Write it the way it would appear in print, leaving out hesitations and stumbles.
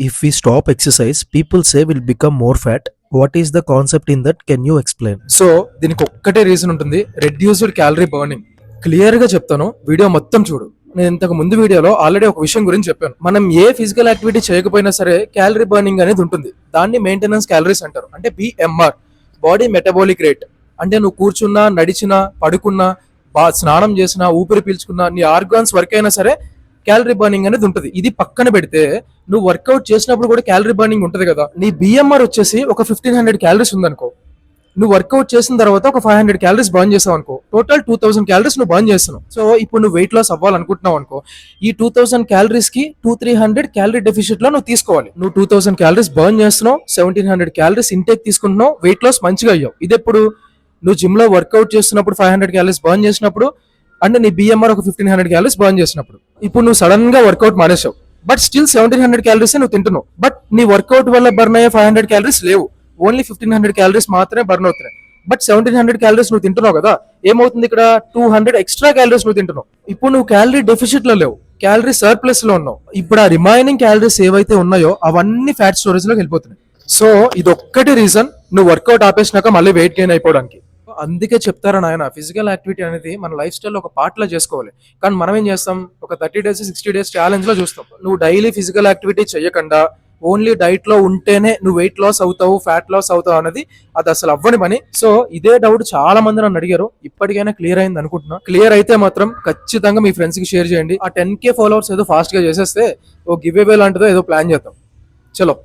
if we stop exercise, people say we'll become more fat. What is the concept in that? Can you explain? So దీనికి ఒక్కటే reason ఉంటుంది, reduced calorie burning. Clear గా చెప్తాను, video మొత్తం చూడు. నేను ఇంతకు ముందు వీడియోలో ఆల్రెడీ ఒక విషయం గురించి చెప్పాను. మనం ఏ ఫిజికల్ యాక్టివిటీ చేయకపోయినా సరే క్యాలరీ బర్నింగ్ అనేది ఉంటుంది. దాన్ని మెయింటెనెన్స్ క్యాలరీస్ అంటారు, అంటే బిఎంఆర్, బాడీ మెటబాలిక్ రేట్. అంటే నువ్వు కూర్చున్నా, నడిచినా, పడుకున్నా, స్నానం చేసినా, ఊపిరి పీల్చుకున్నా, నీ ఆర్గాన్స్ వర్క్ అయినా సరే క్యాలరీ బర్నింగ్ అనేది ఉంటుంది. ఇది పక్కన పెడితే నువ్వు వర్కౌట్ చేసినప్పుడు కూడా క్యాలరీ బర్నింగ్ ఉంటుంది కదా. నీ బిఎంఆర్ వచ్చేసి ఒక 1500 క్యాలరీస్ ఉందనుకో, నువ్వు వర్కౌట్ చేసిన తర్వాత ఒక 500 క్యాలరీస్ బర్న్ చేసావు అనుకో, టోటల్ 2000 క్యాలరీస్ నువ్వు బర్న్ చేస్తున్నావు. సో ఇప్పుడు నువ్వు వెయిట్ లాస్ అవ్వాలనుకుంటున్నావు అనుకో, ఈ 2000 క్యాలరీస్ కి 200-300 క్యాలరీ డెఫిషిట్ లో నువ్వు తీసుకోవాలి. నువ్వు 2000 క్యాలరీస్ బర్న్ చేస్తున్నావు, 1700 క్యాలరీస్ ఇంటేక్ తీసుకుంటున్నావు, వెయిట్ లాస్ మంచిగా అయ్యావు. ఇది ఎప్పుడు నువ్వు జిమ్ లో వర్కౌట్ చేస్తున్నప్పుడు 500 క్యాలరీస్ బర్న్ చేసినప్పుడు, అంటే నీ బిఎంఆర్ ఒక 1500 క్యాలరీస్ బర్న్ చేసినప్పుడు. ఇప్పుడు నువ్వు సడన్ గా వర్కౌట్ మానేసావు, బట్ స్టిల్ 1700 క్యాలరీస్ నువ్వు తింటున్నావు. బట్ నీ వర్కౌట్ వల్ల బర్న్ అయ్యే 500 క్యాలరీస్ లేవు, ఓన్లీ 1500 క్యాలరీస్ మాత్రమే బర్న్ అవుతున్నాయి. బట్ 1700 క్యాలరీస్ నువ్వు తింటున్నావు కదా, ఏమవుతుంది ఇక్కడ 200 ఎక్స్ట్రా క్యాలరీస్ నువ్వు తింటున్నావు. ఇప్పుడు నువ్వు క్యాలరీ డెఫిషిట్ లో లేవు, క్యాలరీ సర్ప్లస్ లో ఉన్నావు. ఇప్పుడు ఆ రిమైనింగ్ క్యాలరీస్ ఏవైతే ఉన్నాయో అవన్నీ ఫ్యాట్ స్టోరేజ్ లోకి వెళ్ళిపోతున్నాయి. సో ఇది ఒక్కటి రీజన్ నువ్వు వర్కౌట్ ఆపేసినాక మళ్ళీ వెయిట్ గెయిన్ అయిపోవడానికి. అందుకే చెప్తారా నాయన, ఫిజికల్ యాక్టివిటీ అనేది మన లైఫ్ స్టైల్ ఒక పార్ట్ లా చేసుకోవాలి. కానీ మనం ఏం చేస్తాం, ఒక 30 days 60 days ఛాలెంజ్ లో చూస్తాం. నువ్వు డైలీ ఫిజికల్ యాక్టివిటీ చేయకుండా ఓన్లీ డైట్ లో ఉంటేనే నువ్వు వెయిట్ లాస్ అవుతావు, ఫ్యాట్ లాస్ అవుతావు అనేది అది అసలు అవ్వని పని. సో ఇదే డౌట్ చాలా మంది నన్ను అడిగారు, ఇప్పటికైనా క్లియర్ అయింది అనుకుంటున్నా. క్లియర్ అయితే మాత్రం ఖచ్చితంగా మీ ఫ్రెండ్స్ కి షేర్ చేయండి. ఆ 10K ఫాలోవర్స్ ఏదో ఫాస్ట్ గా చేసేస్తే ఓ గివ్ అవే లాంటిదో ఏదో ప్లాన్ చేద్దాం. చలో.